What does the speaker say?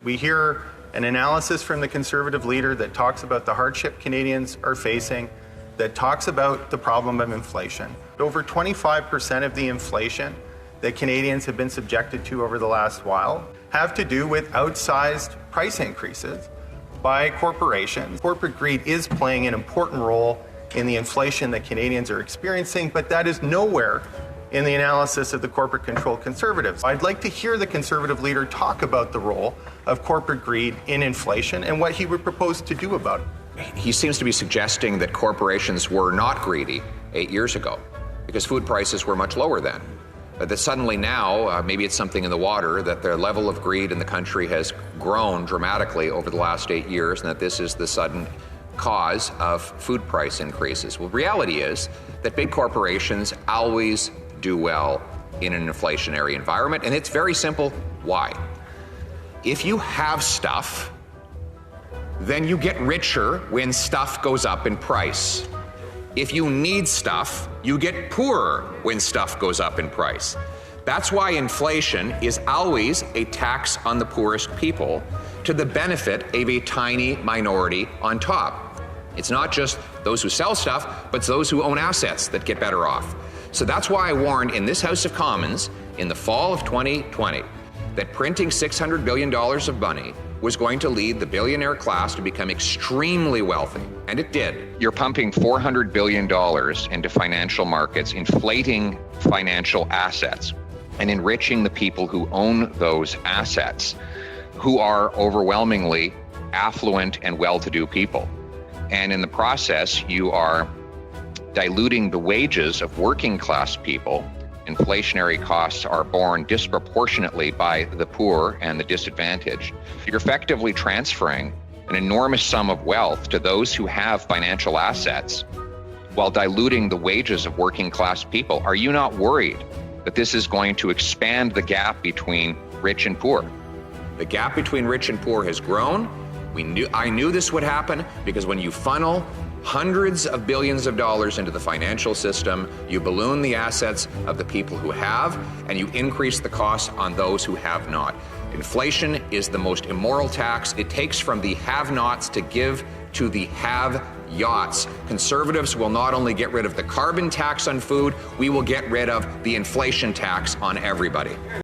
We hear an analysis from the Conservative leader that talks about the hardship Canadians are facing, that talks about the problem of inflation. Over 25% of the inflation that Canadians have been subjected to over the last while have to do with outsized price increases by corporations. Corporate greed is playing an important role in the inflation that Canadians are experiencing, but that is nowhere in the analysis of the corporate-controlled Conservatives. I'd like to hear the Conservative leader talk about the role of corporate greed in inflation and what he would propose to do about it. He seems to be suggesting that corporations were not greedy 8 years ago because food prices were much lower then. But that suddenly now, maybe it's something in the water, that the level of greed in the country has grown dramatically over the last 8 years, and that this is the sudden cause of food price increases. Well, reality is that big corporations always do well in an inflationary environment, and it's very simple. Why? If you have stuff, then you get richer when stuff goes up in price. If you need stuff, you get poorer when stuff goes up in price. That's why inflation is always a tax on the poorest people to the benefit of a tiny minority on top. It's not just those who sell stuff, but it's those who own assets that get better off. So that's why I warned in this House of Commons in the fall of 2020 that printing $600 billion of money was going to lead the billionaire class to become extremely wealthy, and it did. You're pumping $400 billion into financial markets, inflating financial assets, and enriching the people who own those assets, who are overwhelmingly affluent and well-to-do people. And in the process, you are diluting the wages of working class people. Inflationary costs are borne disproportionately by the poor and the disadvantaged. You're effectively transferring an enormous sum of wealth to those who have financial assets while diluting the wages of working class people. Are you not worried that this is going to expand the gap between rich and poor? The gap between rich and poor has grown. I knew this would happen because when you funnel hundreds of billions of dollars into the financial system, you balloon the assets of the people who have, and you increase the costs on those who have not. Inflation is the most immoral tax. It takes from the have-nots to give to the have-yachts. Conservatives will not only get rid of the carbon tax on food, we will get rid of the inflation tax on everybody.